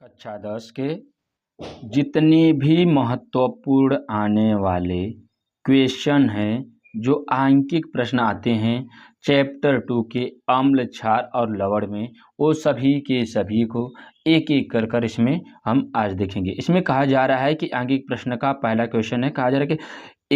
कक्षा 10 के जितने भी महत्वपूर्ण आने वाले क्वेश्चन हैं, जो आंकिक प्रश्न आते हैं चैप्टर 2 के अम्ल, क्षार और लवण में, वो सभी के सभी को एक एक कर इसमें हम आज देखेंगे। इसमें कहा जा रहा है कि आंकिक प्रश्न का पहला क्वेश्चन है, कहा जा रहा है कि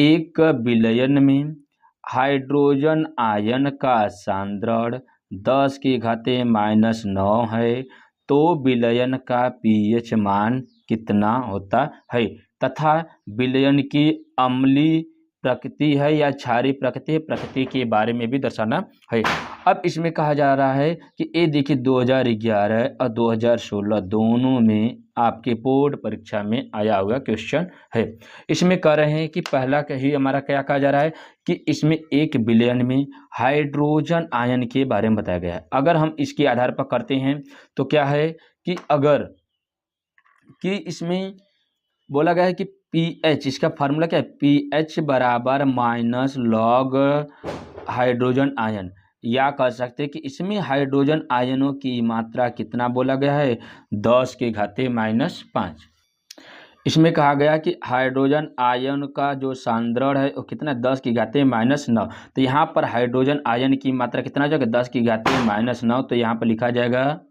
एक विलयन में हाइड्रोजन आयन का सांद्रण 10⁻⁻9 है, तो विलयन का पीएच मान कितना होता है, तथा विलयन की अम्लीय प्रकृति है या क्षारीय प्रकृति के बारे में भी दर्शाना है। अब इसमें कहा जा रहा है कि ये देखिए 2011 और 2016 दोनों में आपके बोर्ड परीक्षा में आया हुआ क्वेश्चन है। इसमें कह रहे हैं कि पहला ही हमारा क्या कहा जा रहा है कि इसमें एक विलयन में हाइड्रोजन आयन के बारे में बताया गया है। अगर हम इसके आधार पर करते हैं तो क्या है कि अगर कि इसमें बोला गया है कि पीएच, इसका फार्मूला क्या है, पीएच बराबर माइनस लॉग हाइड्रोजन आयन, या कह सकते हैं कि इसमें हाइड्रोजन आयनों की मात्रा कितना बोला गया है, 10⁻⁻5। इसमें कहा गया कि हाइड्रोजन आयन का जो सांद्रण है वो कितना, 10⁻⁻9। तो यहाँ पर हाइड्रोजन आयन की मात्रा कितना हो जाएगा, 10⁻⁻9। तो यहाँ पर लिखा जाएगा,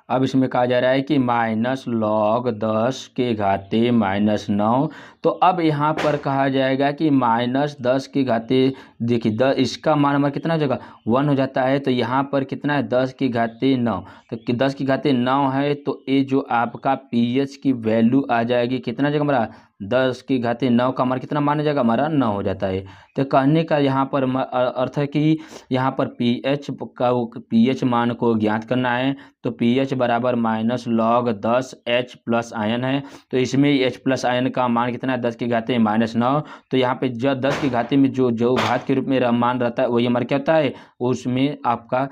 अब इसमें कहा जा रहा है कि माइनस लॉग 10⁻⁻9। तो अब यहाँ पर कहा जाएगा कि -10⁻, देखिए 10, इसका मान हमारा कितना हो जाएगा, 1 हो जाता है। तो यहाँ पर कितना है, 10⁻9। तो 10⁻9 है, तो ये जो आपका पीएच की वैल्यू आ जाएगी कितना जाएगा हमारा, 10⁻9 का हमारा कितना मान हो जाएगा, हमारा 9 हो जाता है। तो कहने का यहाँ पर अर्थ है कि यहाँ पर पीएच मान को ज्ञात करना है। तो पीएच बराबर minus log 10 H plus ion है। तो इसमें H प्लस आयन का मान कितना है, 10⁻⁻9। तो यहाँ पे जब 10 में जो घात के रूप में मान रहता है वही हमारा क्या होता है, उसमें आपका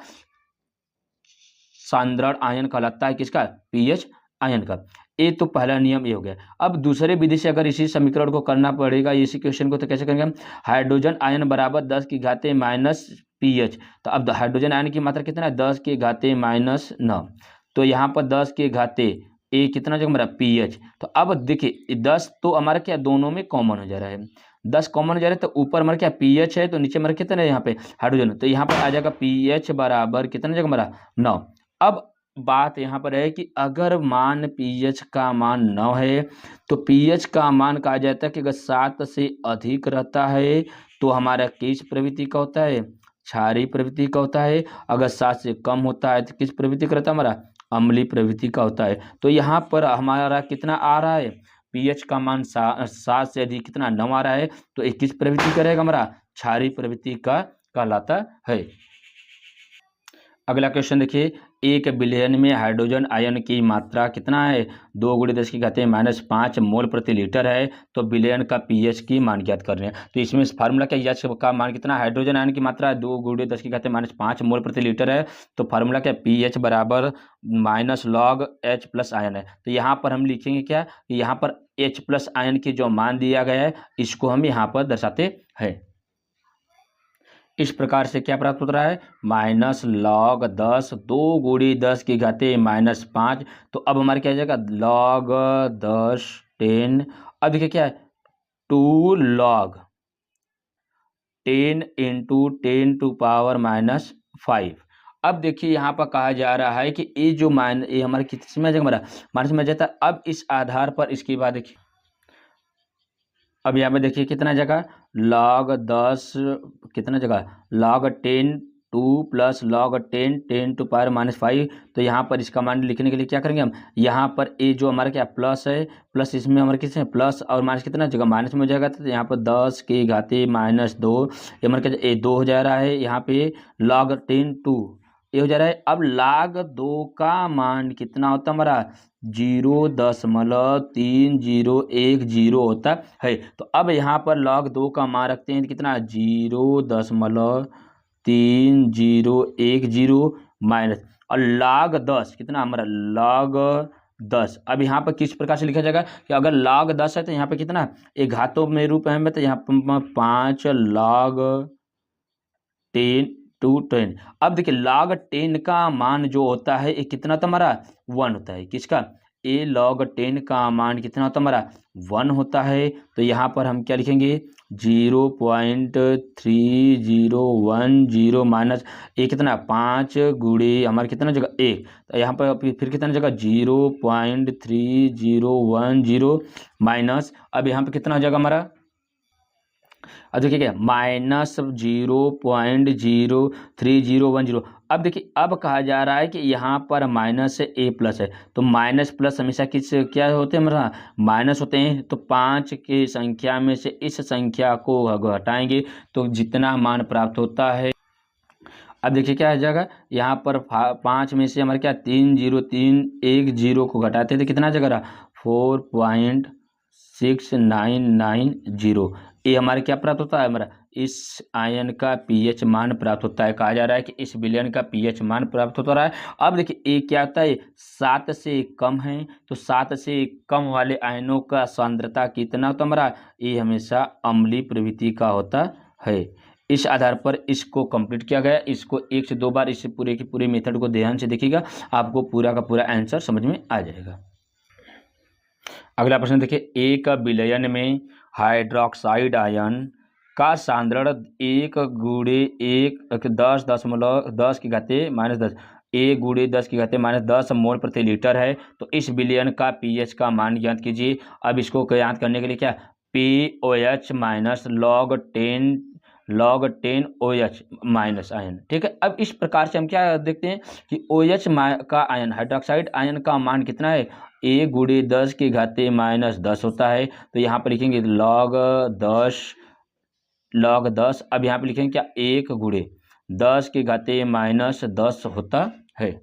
सांद्रण आयन कहलाता है, किसका, पीएच आयन का। ये तो पहला नियम ये हो गया। अब दूसरे विधि से अगर इसी समीकरण को करना पड़ेगा, इसी क्वेश्चन को, तो कैसे करेंगे हम, हाइड्रोजन आयन बराबर 10⁻⁻ पीएच। तो अब हाइड्रोजन आयन की मात्रा कितना है, 10⁻⁻9। तो यहाँ पर 10 ए कितना जो हमारा पीएच। तो अब देखिए 10 तो हमारा क्या दोनों में कॉमन हो जा रहा है, 10 कॉमन हो जा रहा है। तो ऊपर हमारा क्या पीएच है, तो नीचे हमारा कितना है यहाँ पे हाइड्रोजन। तो यहाँ पर आ जाएगा पीएच बराबर कितना जगह हमारा 9। अब बात यहाँ पर है कि अगर मान पीएच का मान 9 है, तो पीएच का मान कहा जाता है कि अगर 7 से अधिक रहता है तो हमारा किस प्रवृत्ति का होता है, क्षारीय प्रवृत्ति का होता है। अगर 7 से कम होता है तो किस प्रवृत्ति का रहता है, हमारा अम्लीय प्रवृत्ति का होता है। तो यहाँ पर हमारा कितना आ रहा है, पीएच का मान 7 से अधिक कितना 9 आ रहा है। तो ये किस प्रवृत्ति का रहेगा, हमारा क्षारीय प्रवृत्ति का कहलाता है। अगला क्वेश्चन देखिए, एक विलयन में हाइड्रोजन आयन की मात्रा कितना है, 2×10⁻⁵ मोल प्रति लीटर है। तो विलयन का पीएच की मान ज्ञात कर रहे हैं। तो इसमें फार्मूला क्या, एच का मान कितना, हाइड्रोजन आयन की मात्रा 2×10⁻⁵ मोल प्रति लीटर है। तो फार्मूला क्या, पीएच बराबर minus log H plus ion है। तो यहाँ पर हम लिखेंगे क्या, यहाँ पर H प्लस आयन की जो मान दिया गया है इसको हम यहाँ पर दर्शाते हैं। इस प्रकार से क्या प्राप्त हो रहा है, माइनस लॉग 10, 2×10⁻⁻5। तो अब हमारे क्या आ जाएगा, लॉग 10 10। अब देखिए क्या है, 2 log 10 × 10⁻⁻5। अब देखिए यहाँ पर कहा जा रहा है कि ये जो ये हमारे किस में आ जाएगा, हमारा माइनस में आ जाता है। अब इस आधार पर इसके बाद देखिए, अब यहाँ पे देखिए कितना जगह, log 10 कितना जगह, log 10 2 प्लस log 10 10⁻⁻5। तो यहाँ पर इसका मान लिखने के लिए क्या करेंगे हम, यहाँ पर ये जो हमारा क्या प्लस है, प्लस इसमें हमारे किस है प्लस और माइनस कितना जगह माइनस में हो जाएगा। तो यहाँ पर 10⁻⁻2 ये हमारे क्या, ये 2 हो जा रहा है। यहाँ पे log 10 2 ये हो जा रहा है। अब log 2 का मान कितना होता है हमारा, 0.3010 होता है। तो अब यहाँ पर log 2 का मान रखते हैं कितना, 0.3010 माइनस, और log 10 कितना हमारा, log 10। अब यहाँ पर किस प्रकार से लिखा जाएगा कि अगर log 10 है तो यहाँ पे कितना, एक घातों में रूप है, तो यहाँ पर 5 log 10 टू 10। अब देखिए log 10 का मान जो होता है ये कितना होता है हमारा 1 होता है। किसका? ए log 10 का मान कितना होता है हमारा 1 होता है। तो यहाँ पर हम क्या लिखेंगे 0.3010 माइनस ए कितना 5 गुणे हमारा कितना जगह 1, तो यहाँ पर फिर कितना जगह 0.3010 माइनस अब यहाँ पर कितना हो जाएगा हमारा, अब देखिए क्या -0.03010। अब देखिए अब कहा जा रहा है कि यहाँ पर माइनस है ए प्लस है, तो माइनस प्लस हमेशा किस क्या होते हैं हमारा माइनस होते हैं। तो 5 की संख्या में से इस संख्या को घटाएंगे तो जितना मान प्राप्त होता है, अब देखिए क्या हो जाएगा यहाँ पर 5 में से हमारे क्या 30310 को घटाते थे कितना जगह रहा 4.6990। ये हमारे क्या प्राप्त होता है हमारा इस आयन का पीएच मान प्राप्त होता है। कहा जा रहा है कि इस विलयन का पीएच मान प्राप्त होता रहा है। अब देखिए ये क्या होता है 7 से कम है, तो 7 से कम वाले आयनों का सांद्रता कितना होता है हमारा, ये हमेशा अम्लीय प्रवृत्ति का होता है। इस आधार पर इसको कंप्लीट किया गया। इसको 1 से 2 बार इस पूरे की पूरे मेथड को ध्यान से देखिएगा, आपको पूरा का पूरा आंसर समझ में आ जाएगा। अगला प्रश्न देखिए, एक विलयन में हाइड्रोक्साइड आयन का सांद्रण 1 गुणे 10 की घाते -10 1 गुणे 10 की घाते -10 मोल प्रति लीटर है। तो इस विलयन का पीएच का मान ज्ञात कीजिए। अब इसको ज्ञात करने के लिए क्या POH minus log 10 OH minus ion, ठीक है। अब इस प्रकार से हम क्या देखते हैं कि OH का आयन हाइड्रोक्साइड आयन का मान कितना है 1 गुणे 10 की घाते -10 होता है। तो यहाँ पर लिखेंगे log 10। अब यहाँ पे लिखेंगे क्या 1 गुणे 10 की घाते -10 होता है।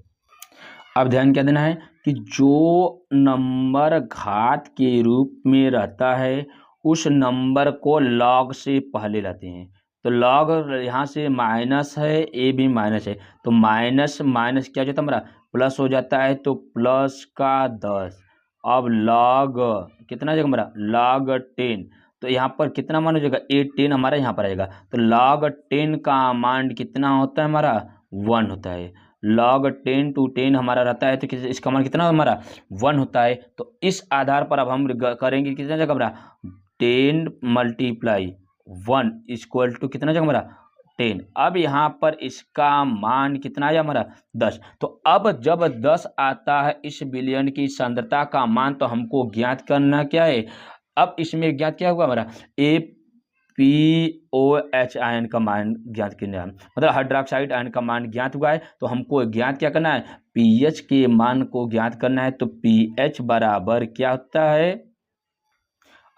अब ध्यान क्या देना है कि जो नंबर घात के रूप में रहता है उस नंबर को log से पहले लाते हैं। तो log यहाँ से माइनस है, ए भी माइनस है, तो माइनस माइनस क्या हो जाता है हमारा प्लस हो जाता है, तो प्लस का 10। अब log कितना जाएगा हमारा log 10, तो यहाँ पर कितना मान हो जाएगा 10 हमारा यहाँ पर आएगा। तो log 10 का मान कितना होता है हमारा 1 होता है। log 10 to 10 हमारा रहता है, तो इसका मान कितना हमारा 1 होता है। तो इस आधार पर अब हम करेंगे कितना जगह हमारा 10 × 1 इक्वल टू कितना जगह हमारा 10। अब यहाँ पर इसका मान कितना आया हमारा 10। तो अब जब 10 आता है इस विलयन की सांद्रता का मान, तो हमको ज्ञात करना क्या है, अब इसमें ज्ञात क्या हुआ हमारा POH आयन का मान ज्ञात करना है, मतलब हाइड्रोक्साइड आयन का मान ज्ञात हुआ है। तो हमको ज्ञात क्या करना है पीएच के मान को ज्ञात करना है। तो पीएच बराबर क्या होता है,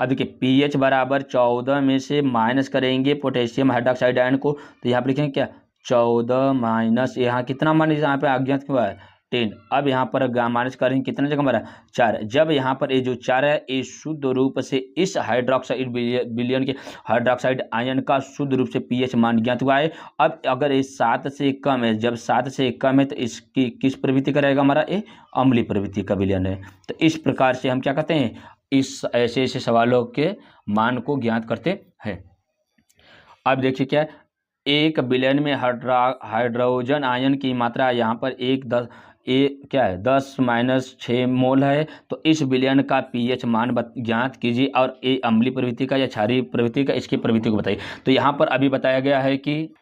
अब देखिए पीएच बराबर 14 में से माइनस करेंगे पोटेशियम हाइड्रोक्साइड आयन को, तो यहाँ पर लिखेंगे क्या 14 माइनस यहाँ कितना मान यहाँ पे अज्ञात हुआ है 10। अब यहाँ पर माइनस करेंगे कितना जगह हमारा 4। जब यहाँ पर ये जो 4 है ये शुद्ध रूप से इस हाइड्रोक्साइड विलयन के हाइड्रोक्साइड आयन का शुद्ध रूप से पीएच मान ज्ञात हुआ है। अब अगर ये 7 से कम है, जब 7 से कम है तो इसकी किस प्रवृत्ति का रहेगा हमारा ये अम्लीय प्रवृत्ति का विलयन है। तो इस प्रकार से हम क्या कहते हैं इस ऐसे सवालों के मान को ज्ञात करते हैं। अब देखिए क्या एक विलयन में हाइड्रोजन आयन की मात्रा यहाँ पर 10-6 मोल है। तो इस विलयन का पीएच मान ज्ञात कीजिए और ये अम्लीय प्रवृत्ति का या क्षारीय प्रवृत्ति का इसकी प्रवृत्ति को बताइए। तो यहाँ पर अभी बताया गया है कि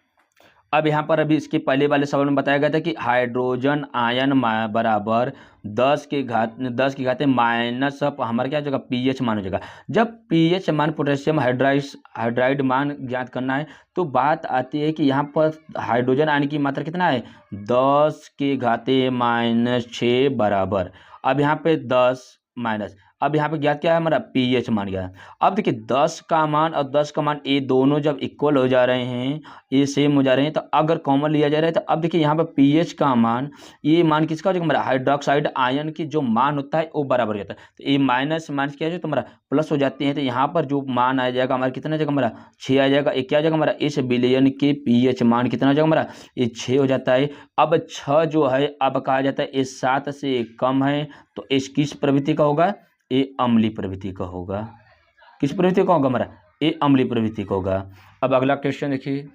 अब यहाँ पर अभी इसके पहले वाले सवाल में बताया गया था कि हाइड्रोजन आयन बराबर 10 की घाते माइनस हमारा क्या हो जाएगा पीएच मान हो जाएगा। जब पीएच मान पोटेशियम हाइड्राइड मान ज्ञात करना है तो बात आती है कि यहाँ पर हाइड्रोजन आयन की मात्रा कितना है 10 की घाते -6 बराबर। अब यहाँ पे 10 माइनस, अब यहाँ पे ज्ञात क्या है हमारा पीएच मान गया। अब देखिए 10 का मान और 10 का मान ये दोनों जब इक्वल हो जा रहे हैं, ये सेम हो जा रहे हैं, तो अगर कॉमन लिया जा रहा है तो अब देखिए यहाँ पर पीएच का मान, ये मान किसका हो जाएगा हमारा हाइड्रोक्साइड आयन की जो मान होता है वो बराबर हो जाता है। तो ये माइनस माइनस क्या है तो हमारा प्लस हो जाते हैं। तो यहाँ पर जो मान आ जाएगा हमारा कितना जाएगा हमारा 6 आ जाएगा। ये क्या आ जाएगा हमारा इस विलयन के पीएच मान कितना हो जाएगा हमारा ये 6 हो जाता है। अब 6 जो है अब कहा जाता है ये 7 से कम है, तो इस किस प्रवृत्ति का होगा ये अम्लीय प्रवृत्ति का होगा। किस प्रवृत्ति का होगा हमारा ये अम्लीय प्रवृत्ति का होगा। अब अगला क्वेश्चन देखिए,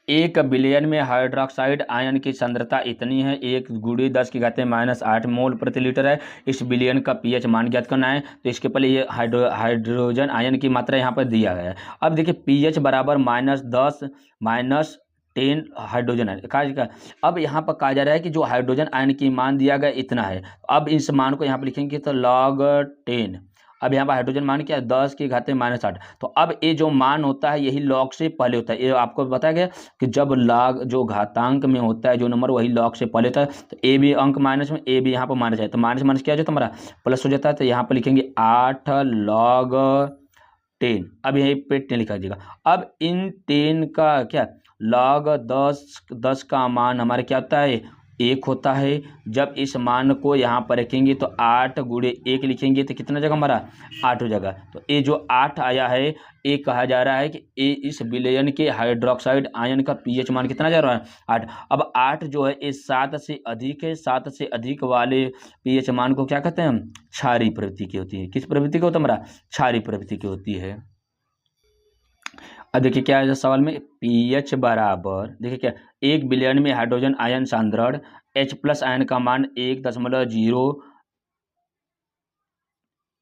1 बिलियन में हाइड्रोक्साइड आयन की सांद्रता इतनी है, 1 गुणे 10⁻⁸ मोल प्रति लीटर है। इस बिलियन का पीएच मान ज्ञात करना है। तो इसके पहले ये हाइड्रोजन आयन की मात्रा यहाँ पर दिया गया है। अब देखिए पीएच बराबर -10 -10 हाइड्रोजन आयन का। अब यहाँ पर कहा जा रहा है कि जो हाइड्रोजन आयन की मान दिया गया इतना है। अब इस मान को यहाँ पर लिखेंगे तो log 10। अब यहाँ पर हाइड्रोजन मान क्या है 10⁻⁸। तो अब ये जो मान होता है यही लॉग से पहले होता है। ये आपको बताया गया कि जब लॉग जो घातांक में होता है जो नंबर वही लॉग से पहले होता है। तो ए भी अंक माइनस में, ए भी यहाँ पर माइनस है, तो माइनस माइनस क्या हो जाता है हमारा प्लस हो जाता है। तो यहाँ पर लिखेंगे 8 log 10। अब यही पे 10 लिखा दीजिएगा। अब इन 10 का क्या log 10 का मान हमारे क्या होता है 1 होता है। जब इस मान को यहाँ पर रखेंगे तो 8 गुणे 1 लिखेंगे तो कितना जगह हमारा 8 हो जाएगा। तो ये जो 8 आया है ये कहा जा रहा है कि ये इस विलयन के हाइड्रोक्साइड आयन का पीएच मान कितना जा रहा है 8। अब 8 जो है ये 7 से अधिक है। 7 से अधिक वाले पीएच मान को क्या कहते हैं हम क्षारीय प्रवृत्ति की होती है। किस प्रवृत्ति की होता है हमारा क्षारीय प्रवृत्ति की होती है। अब देखिए क्या है सवाल में पीएच बराबर देखिए क्या 1 बिलियन में हाइड्रोजन आयन सांद्रण H+ आयन का मान 1.0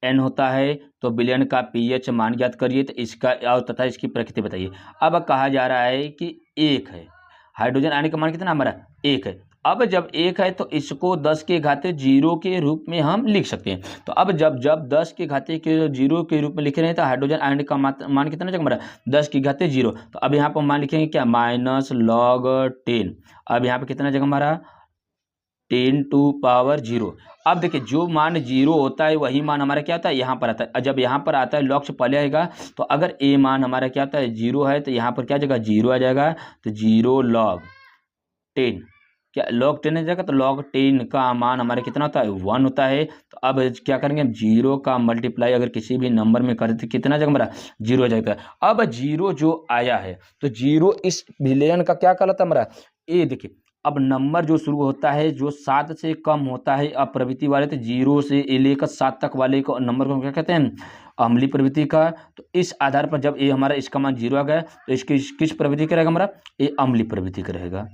N होता है। तो बिलियन का पीएच मान ज्ञात करिए। तो इसका और तथा इसकी प्रकृति बताइए। अब कहा जा रहा है कि 1 है, हाइड्रोजन आयन का मान कितना हमारा 1 है। अब जब 1 है तो इसको 10⁻0 के रूप में हम लिख सकते हैं। तो अब जब 10⁻0 के रूप में लिख रहे हैं तो हाइड्रोजन आयन का मान कितना जगह हमारा 10⁻0। तो अब यहाँ पर मान लिखेंगे क्या -log 10। अब यहाँ पर कितना जगह हमारा 10⁻0। अब देखिए जो मान 0 होता है वही मान हमारा क्या आता है यहाँ पर आता है। जब यहाँ पर आता है लॉग से पहले आएगा। तो अगर ए मान हमारा क्या आता है 0 है तो यहाँ पर क्या जगह 0 आ जाएगा। तो 0 log 10 क्या log 10 आ जाएगा। तो log 10 का मान हमारा कितना होता है 1 होता है। तो अब क्या करेंगे हम 0 का मल्टीप्लाई अगर किसी भी नंबर में करें तो कितना जगह हमारा 0 आ जाएगा। अब 0 जो आया है तो 0 इस विलयन का क्या कहलाता है हमारा ए। देखिए अब नंबर जो शुरू होता है जो 7 से कम होता है अप्रवृत्ति वाले, तो 0 से लेकर 7 तक वाले को नंबर को क्या कहते हैं अम्लीय प्रवृत्ति का। तो इस आधार पर जब ये हमारा इसका मान 0 आ गया तो इसकी किस प्रवृत्ति का रहेगा हमारा ये अम्लीय प्रवृत्ति का रहेगा।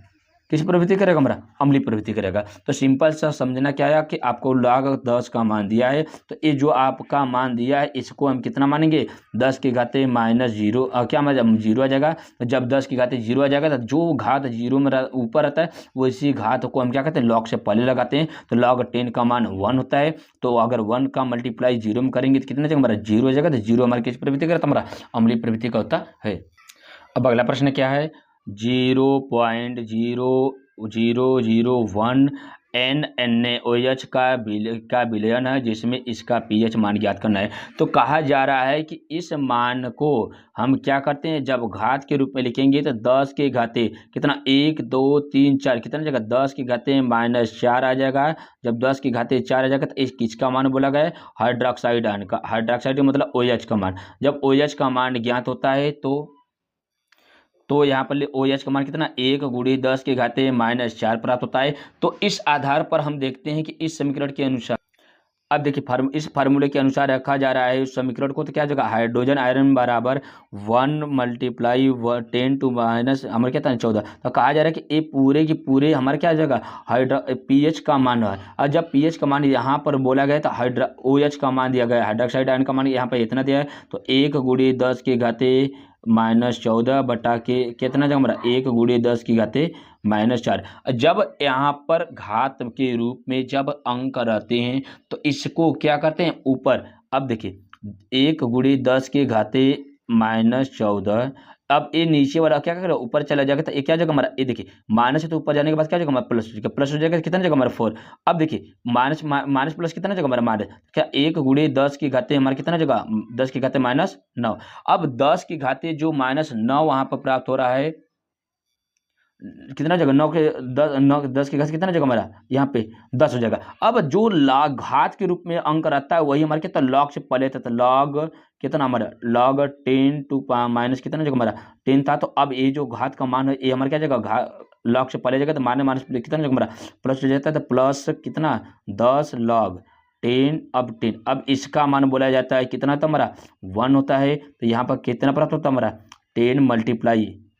किस प्रवृत्ति करेगा हमारा अम्लीय प्रवृत्ति करेगा। तो सिंपल सा समझना क्या है कि आपको log 10 का मान दिया है। तो ये जो आपका मान दिया है इसको हम कितना मानेंगे 10⁻⁻0 क्या मतलब 0 आ जाएगा। तो जब 10⁻0 आ जाएगा तो जो घात 0 में ऊपर आता है वो इसी घात को हम क्या कहते हैं log से पहले लगाते हैं। तो log 10 का मान 1 होता है। तो अगर 1 का मल्टीप्लाई 0 में करेंगे तो कितना जगह हमारा 0 आ जाएगा। तो 0 हमारी किस प्रवृत्ति का हमारा अम्लीय प्रवृत्ति का होता है। अब अगला प्रश्न क्या है 0.0001 NaOH का विलयन है जिसमें इसका पीएच मान ज्ञात करना है। तो कहा जा रहा है कि इस मान को हम क्या करते हैं जब घात के रूप में लिखेंगे तो 10 के घाते कितना 1 2 3 4 कितना जगह 10 के घाते -4 आ जाएगा। जब 10 के घाते 4 आ जाएगा तो इस किसका मान बोला गया है हाइड्रोक्साइड आयन का। हाइड्रोक्साइड का मतलब OH का मान। जब OH का मान ज्ञात होता है तो यहाँ पर OH का मान कितना 1 गुणे 10⁻⁻4 प्राप्त होता है। तो इस आधार पर हम देखते हैं कि इस समीकरण के अनुसार अब देखिए इस फार्मूले के अनुसार रखा जा रहा है उस समीकरण को। तो क्या जगह हाइड्रोजन आयरन बराबर 1 × 10⁻⁻ हमारे क्या था 14। तो कहा जा रहा है कि ये पूरे की पूरे हमारे क्या जगह पीएच का मान है। और जब पीएच का मान यहाँ पर बोला गया तो OH का मान दिया गया हाइड्रोक्साइड आयन का मान यहाँ पर इतना दिया है। तो 1 गुणे 10⁻⁻14 बटा के कितना जगह हमारा 1 गुणे 10⁻⁻4। जब यहाँ पर घात के रूप में जब अंक रहते हैं तो इसको क्या करते हैं ऊपर। अब देखिए 1 गुणे 10⁻⁻14। अब ये नीचे वाला क्या करेगा ऊपर चला जाएगा। तो ये क्या जगह हमारा ये देखिए माइनस है तो ऊपर जाने के बाद क्या जगह हमारा प्लस हो जाएगा। प्लस हो जाएगा कितना जगह हमारा 4। अब देखिए माइनस प्लस कितना जगह हमारा माइनस क्या 1 गुणे 10⁻⁻ हमारा कितना जगह 10⁻⁻9। अब 10⁻⁻ जो -9 वहाँ पर प्राप्त हो रहा है कितना जगह 9 के 10 के घात कितना जगह हमारा यहाँ पे 10 हो जाएगा। अब जो घात के रूप में अंक रहता है वही हमारे कितना लॉग से पहले था। तो लॉग कितना हमारा log 10 टू माइनस कितना जगह हमारा 10 था। तो अब ये जो घात का मान है ये हमारे क्या जगह लॉग से पहले जगह तो माइनस कितना जगह हमारा प्लस हो जाता है। तो प्लस कितना 10 log 10 अब 10। अब इसका मान बोला जाता है कितना था हमारा 1 होता है। तो यहाँ पर कितना प्राप्त होता है हमारा 10 ×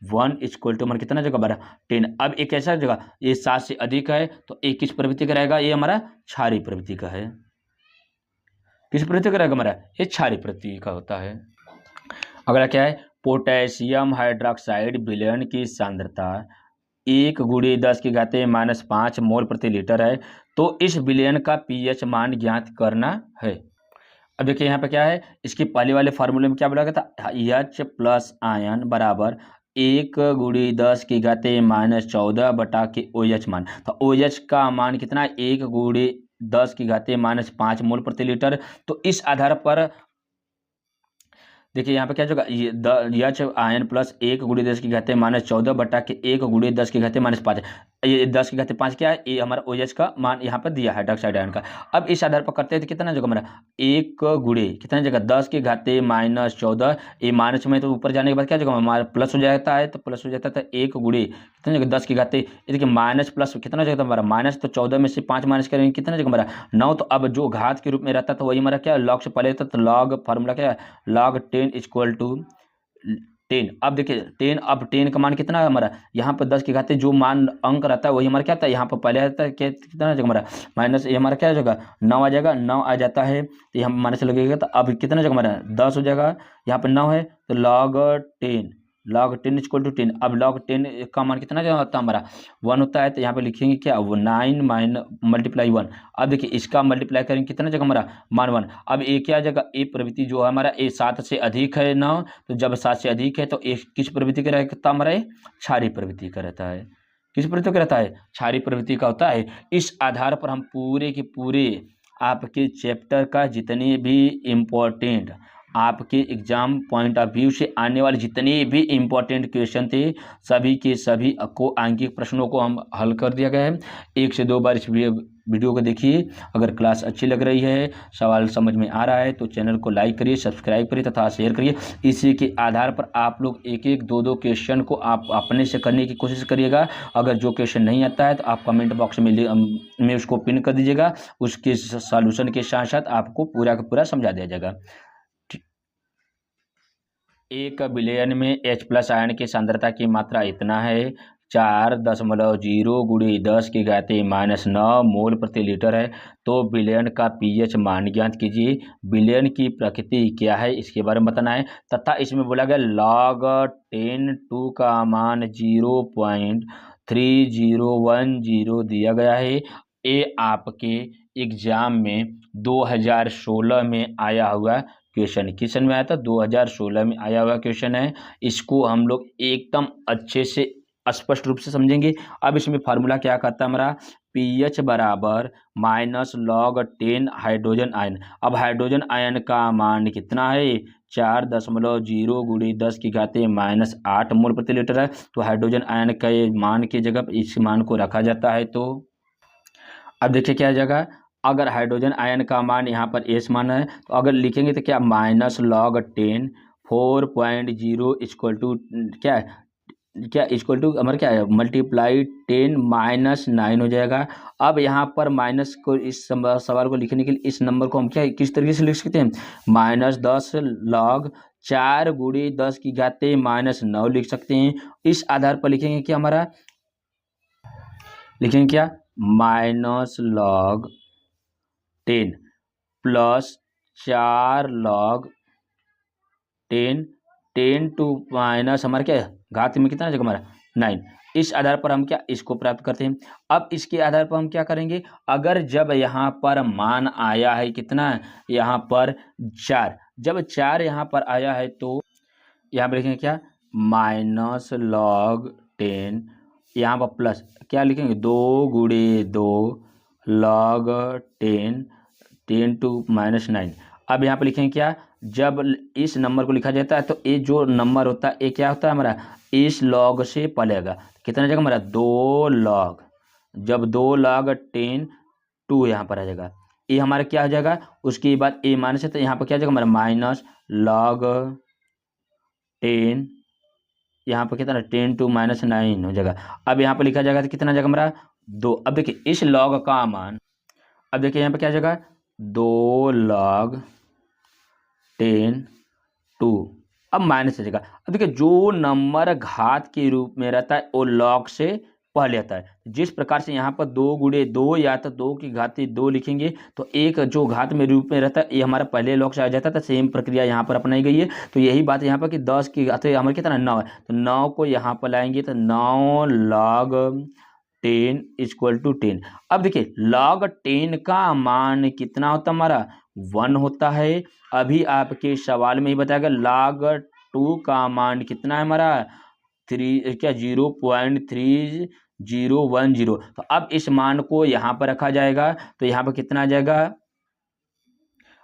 1 इक्वल टू हमारा कितना जगह हमारा 10। अब एक ऐसा जगह ये 7 से अधिक है तो ये किस प्रवृत्ति का रहेगा, ये हमारा क्षारीय प्रवृत्ति का है। किस प्रवृत्ति का रहेगा हमारा, ये क्षारीय प्रवृत्ति का होता है। अगला क्या है, पोटेशियम हाइड्रोक्साइड विलयन की सांद्रता 1 × 10⁻⁵ मोल प्रति लीटर है, तो इस विलयन का pH मान ज्ञात करना है। अब देखिए यहाँ पे क्या है, इसकी पहले वाले फार्मूले में क्या बोला गया था, H प्लस आयन बराबर 1 × 10⁻⁻14 बटा के OH मान। तो OH का मान कितना है, 1 × 10⁻⁵ मोल प्रति लीटर। तो इस आधार पर देखिए यहाँ पे क्या होगा, H आयन प्लस 1 × 10⁻⁻14 बटा के 1 × 10⁻⁵ ये 10⁻5 क्या है, ये हमारा OH का मान यहाँ पर दिया है हाइड्रोक्साइड आयन का। अब इस आधार पर करते हैं तो कितना जगह हमारा 1 कितना जगह 10⁻14, ये माइनस में तो ऊपर जाने के बाद क्या जगह हमारा प्लस हो जाता है, तो प्लस हो जाता है 1 कितना जगह 10 ये देखिए माइनस प्लस कितना जगह हमारा माइनस, तो 14 में से 5 माइनस करेंगे कितना जगह हमारा 9। तो अब जो घात के रूप में रहता तो वही हमारा क्या लॉग से पहले था, तो लॉग फार्मूला क्या है, log 10 इक्वल टू 10। अब देखिए 10, अब 10 का मान कितना है हमारा, यहाँ पर 10 की घाते जो मान अंक रहता है वही हमारा क्या आता है, यहाँ पर पहले आता है कितना जगह हमारा माइनस, ये हमारा क्या जगह 9 आ जाएगा, 9 आ जाता है तो यहाँ माइनस लगेगा, तो अब कितना जगह हमारा 10 हो जाएगा, यहाँ पर 9 है तो log 10 इक्वल टू 10। अब log 10 का मान कितना जगह होता है हमारा 1 होता है, तो यहाँ पे लिखेंगे क्या, वो 9 मल्टीप्लाई 1। अब देखिए इसका मल्टीप्लाई करेंगे कितना जगह हमारा मान 1। अब ये क्या जगह, ए प्रवृत्ति जो है हमारा ए 7 से अधिक है 9, तो जब 7 से अधिक है तो ए किस प्रवृत्ति का रहता है हमारा, क्षारीय प्रवृत्ति का रहता है। किस प्रवृत्ति का रहता है, क्षारीय प्रवृत्ति का होता है। इस आधार पर हम पूरे के पूरे आपके चैप्टर का जितने भी इम्पोर्टेंट आपके एग्जाम पॉइंट ऑफ व्यू से आने वाले जितने भी इम्पोर्टेंट क्वेश्चन थे सभी के सभी को आंकिक प्रश्नों को हम हल कर दिया गया है। 1 से 2 बार इस वीडियो को देखिए। अगर क्लास अच्छी लग रही है, सवाल समझ में आ रहा है तो चैनल को लाइक करिए, सब्सक्राइब करिए तथा शेयर करिए। इसी के आधार पर आप लोग 1-1, 2-2 क्वेश्चन को आप अपने से करने की कोशिश करिएगा। अगर जो क्वेश्चन नहीं आता है तो आप कमेंट बॉक्स में उसको पिन कर दीजिएगा, उसके सॉल्यूशन के साथ साथ आपको पूरा का पूरा समझा दिया जाएगा। 1 विलयन में H प्लस आयन की सांद्रता की मात्रा इतना है 4.0 × 10⁻⁻9 मोल प्रति लीटर है। तो विलयन का pH मान ज्ञात कीजिए। विलयन की प्रकृति क्या है इसके बारे में बताना है, तथा इसमें बोला गया log 10 2 का मान 0.3010 दिया गया है। ये आपके एग्जाम में 2016 में आया हुआ क्वेश्चन, किशन में आया था 2016 में आया हुआ क्वेश्चन है। इसको हम लोग एकदम अच्छे से स्पष्ट रूप से समझेंगे। अब इसमें फार्मूला क्या कहता है हमारा, pH बराबर -log 10 हाइड्रोजन आयन। अब हाइड्रोजन आयन का मान कितना है 4.0 × 10⁻⁻8 मोल प्रति लीटर है। तो हाइड्रोजन आयन के मान की जगह इस मान को रखा जाता है। तो अब देखिए क्या जगह, अगर हाइड्रोजन आयन का मान यहाँ पर एस मान है तो अगर लिखेंगे तो क्या -log 10 4.0 इक्वल टू क्या इक्वल टू हमारा क्या है मल्टीप्लाई 10 -9 हो जाएगा। अब यहाँ पर माइनस को इस सवाल को लिखने के लिए इस नंबर को हम क्या किस तरीके से लिख सकते हैं, -10 log 4 × 10⁻⁻9 लिख सकते हैं। इस आधार पर लिखेंगे क्या हमारा, लिखेंगे क्या -log 10 plus 4 log 10 10 to minus हमारा क्या है घात में कितना जगह हमारा 9। इस आधार पर हम क्या इसको प्राप्त करते हैं। अब इसके आधार पर हम क्या करेंगे, अगर जब यहाँ पर मान आया है कितना, यहाँ पर 4, जब 4 यहाँ पर आया है तो यहाँ पर लिखेंगे क्या -log 10, यहाँ पर प्लस क्या लिखेंगे 2 × 2 log 10 10 टू -9। अब यहाँ पर लिखेंगे क्या, जब इस नंबर को लिखा जाता है तो ये जो नंबर होता है ये क्या होता है हमारा इस log से पलेगा, कितना जगह हमारा 2 log, जब 2 log 10 2 यहाँ पर आ जाएगा, ये हमारा क्या हो जाएगा। उसके बाद ए माइनस है तो यहाँ पर क्या जाएगा हमारा -log 10, यहाँ पर कितना 10 टू -9 हो जाएगा। अब यहाँ पर लिखा जाएगा तो कितना जगह हमारा 2। अब देखिए इस log का मान, अब देखिए यहाँ पर क्या जगह 2 log 10 2 अब माइनस हो जाएगा। अब देखिए जो नंबर घात के रूप में रहता है वो लॉग से पहले आता है। जिस प्रकार से यहाँ पर 2 गुणे 2 या तो 2 की घात 2 लिखेंगे तो एक जो घात में रूप में रहता है ये हमारा पहले लॉग से आ जाता है। तो सेम प्रक्रिया यहाँ पर अपनाई गई है। तो यही बात यहाँ पर कि 10 की घात हमारे कितना 9 है, तो 9 को यहाँ पर लाएंगे तो 9 log 10 इक्वल टू 10। अब देखिए log 10 का मान कितना होता है हमारा 1 होता है। अभी आपके सवाल में ही बताया गया log 2 का मान कितना है हमारा 0.3010। तो अब इस मान को यहाँ पर रखा जाएगा तो यहाँ पर कितना आ जाएगा।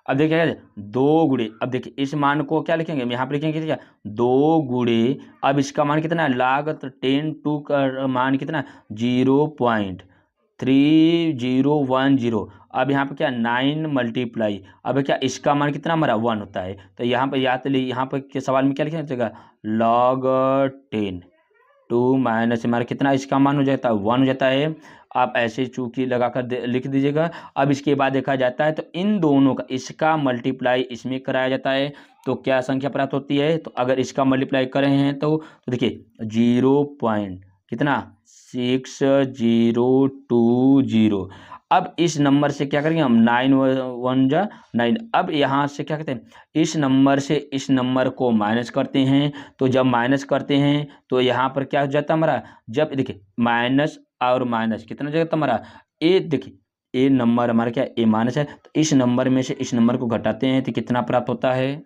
अब देखिए 2 गुणे, अब देखिए इस मान को क्या लिखेंगे हम यहाँ पर लिखेंगे क्या 2 गुणे, अब इसका मान कितना है log 10 2 का मान कितना 0.3010। अब यहाँ पे क्या 9 मल्टीप्लाई, अब क्या इसका मान कितना हमारा 1 होता है। तो यहाँ पर याद लिए यहाँ पर के सवाल में क्या लिखना चाहिए log 10 2 माइनस हमारा कितना इसका मान हो जाता है 1 हो जाता है। आप ऐसे चूकी लगाकर लिख दीजिएगा। अब इसके बाद देखा जाता है तो इन दोनों का इसका मल्टीप्लाई इसमें कराया जाता है तो क्या संख्या प्राप्त होती है। तो अगर इसका मल्टीप्लाई कर रहे हैं तो देखिए 0.6020। अब इस नंबर से क्या करेंगे हम 9 1 जा 9। अब यहाँ से क्या कहते हैं इस नंबर से इस नंबर को माइनस करते हैं। तो जब माइनस करते हैं तो यहाँ पर क्या हो जाता है हमारा, जब देखिए माइनस और माइनस कितना हो जाता हमारा ए, देखिए ए नंबर हमारा क्या ए माइनस है तो इस नंबर में से इस नंबर को घटाते हैं तो कितना प्राप्त होता है।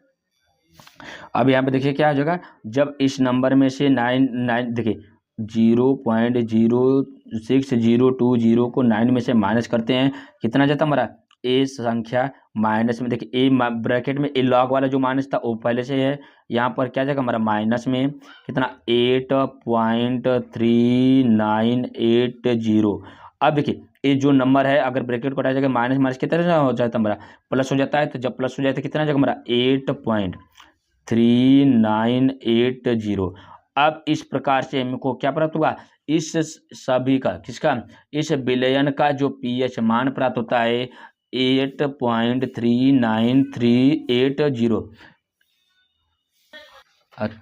अब यहाँ पे देखिए क्या हो जाएगा जब इस नंबर में से 9 देखिए 0.06020 को 9 में से माइनस करते हैं कितना जाता हमारा ए संख्या माइनस में। देखिए ए ब्रैकेट में ए लॉग वाला जो माइनस था वो पहले से है, यहाँ पर क्या जाएगा हमारा माइनस में कितना 8.3980। अब देखिए ये जो नंबर है अगर ब्रैकेट को हटाया जाएगा माइनस माइनस कितना हो जाता है हमारा प्लस हो जाता है। तो जब प्लस हो जाए तो कितना जाएगा हमारा 8.3980। अब इस प्रकार से हमको क्या प्राप्त होगा इस सभी का किसका इस विलयन का जो पीएच मान प्राप्त होता है 8.39380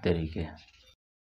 तरीके।